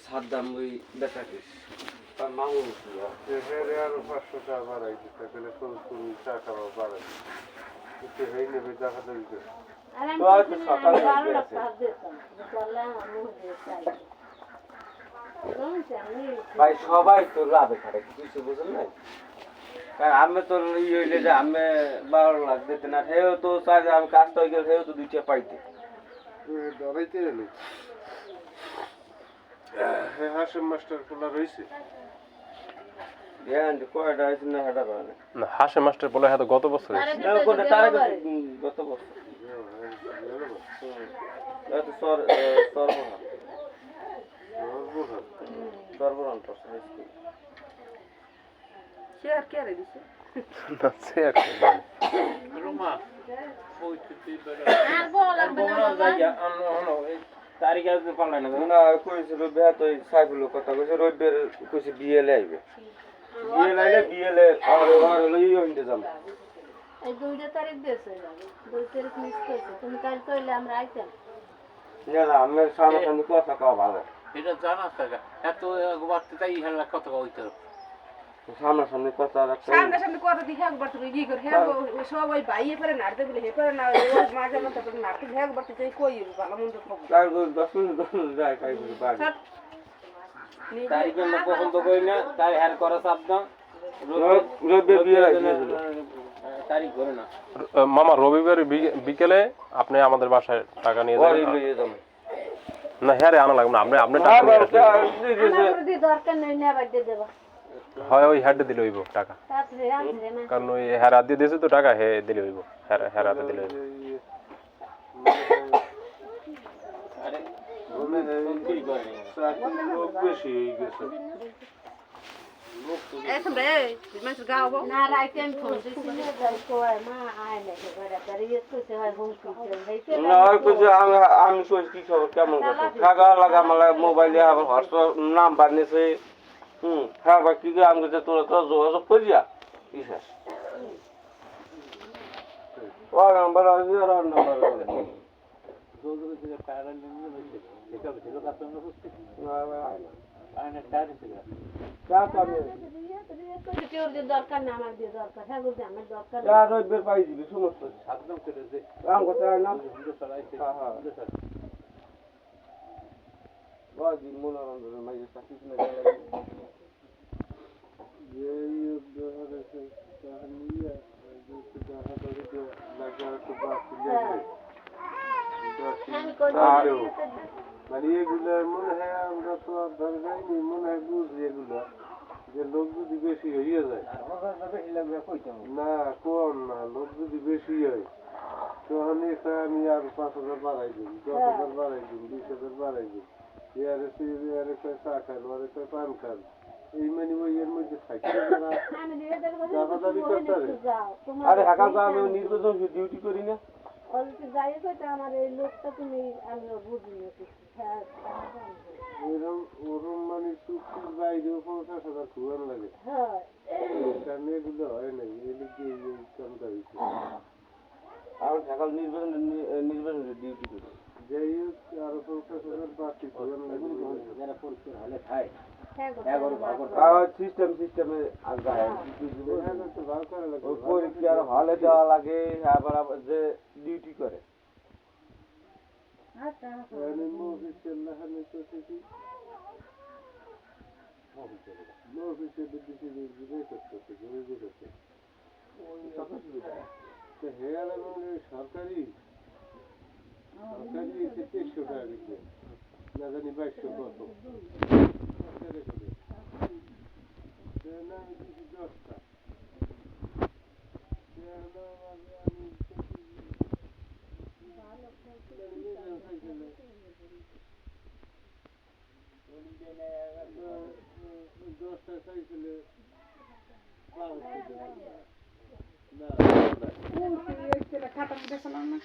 সাদ্দাম ওই বেটাকে তার মামু ছিল আরো 500 টাকা বাড়াই দিতে গেলে চা খাওয়া বাড়াই দিতে হয়ে নেবে টাকা দিতে ভাই সবাই তো লাভে খাটে কিছু বুঝেন নাই আমি তো ই হইলে যে আমি 12 লাখ দিতে না হেও তো চাই যে আমি কাজটা হয়ে গেলে হেও তো 2টা পাইতে ডরাইতে এলি হ্যাঁ হাসেম মাস্টার খোলা রয়েছে না হাসে মাস্টার বলে হয়তো গত বছর গত বছর তারিখ পাল্লাই না কইছিল বেহাত ওই সাইফুল কথা কইছে রবিবার কইছে বিয়েলে আইবে বিয়েলে আইলে বিয়েলে আর হলো ই হইতে যাব এই 2 তারিখ দিয়েছে 2 তারিখ মিস করেছে তুমি কাল কইলে আমরা আইতাম না আমি সামনে কথা কওয়া ভালো এটা জানা থাকা এত বাড়তে তাই হেলা কথা কইতে সামনে কথা রাখতে সামনে কথা দেখে একবার তুমি কি করে হ্যাঁ সবাই বাইয়ে পারে নাড়তে বলে হে পারে না ওই মাঝে মধ্যে তো নাড়তে হ্যাঁ একবার তুই কই ভালো মন্দ খবর তার 10 মিনিট যায় কাই করে বাড়ি তারিখ আমরা পছন্দ করি না তার হের করা শব্দ রবিবার বিয়ে হইছিল তারিখ ধরে না মামা রবিবার বিকেলে আপনি আমাদের বাসায় টাকা নিয়ে যাবেন না হ্যাঁ রে আনা লাগবে না আপনি টাকা নিয়ে দরকার নেই না বাদ দিয়ে দেব হয় ওই হেড দিলে হইব টাকা কারণ ওই হেরাত দিয়ে দিয়েছে তো টাকা হে দিলে হইব হেরাতে দিলে হইব আরে কি করে বেশি হয়ে গেছে এখন রে মানুষ গাও না রাইতে আমি ফোন দিছি না যাই কই মা আয় না করে তারিয়ে কইছে হয় হোম কিচেন হইছে না কইছে আমি কইছি কি খবর কেমন কথা টাকা লাগা মালা মোবাইলে আবার হোয়াটসঅ্যাপ নাম্বার নিছে হ্যাঁ ভাই কি আমি তো তোরা যোগাযোগ করিয়া কি শেষ ও নাম্বার আছে আর নাম্বার যোগাযোগ করে টাকা নিয়ে বসে এটা ছিল কাছে না বুঝতে না ভাই আয়না টাকা ছিল যা কামে কেউ যে দরকার না আমার দিয়ে দরকার হ্যাঁ বলছি আমার দরকার যা রইবে পাই দিবি সমস্ত সাবধান করে যে আম কথা না ভিডিও চালাইছে হ্যাঁ বাজি মনোরঞ্জনের মাঝে চাকরি না এই ধরেছে কাহিনী যে দেখা ধরে যে লাগা তো বাকি লাগবে মানে এগুলো মনে হয় আমরা তো আর ধরে যাইনি মনে হয় বুঝি এগুলো যে লোক যদি বেশি হইয়া যায় না কম না লোক যদি বেশি হয় তখন আমি আর 5,000 বাড়াই দিন 10,000 বাড়াই দিন 20,000 বাড়াই দিন ইয়ারে চা খান ওরে পান খান এই মানে এর মধ্যে থাকতে দাবি করতে আরে হাকা তো আমি নির্বাচন ডিউটি করি না অলরেডি যাই কইতে আমার এই লোকটা তুমি আমি বুঝি না হ্যাঁ ওরম মানে চুক্তির বাইরেও 50,000 খুয়ান লাগে হ্যাঁ কারণ এগুলো হয় নাই এদিকে এই কামটা হয়েছে আমি সকাল নির্বাচন ডিউটি করি যাই হোক আরো 50,000 বাড়তি খুয়ান লাগে যারা পরিষ্কার হলে খায় সিস্টেমে ভালো করে লাগে পরীক্ষার হলে দেওয়া লাগে আবার যে ডিউটি করে মফিসের লেখানে তো দেখি মফিসের দিকে বুঝে করতেছে ঘুরে ঘুরেছে হেয়ার সরকারি 2300 টাকা দিচ্ছে না জানি 2200 কত আমি দিচ্ছি 10টা দশটা সাইকেলে না এটা চালাও না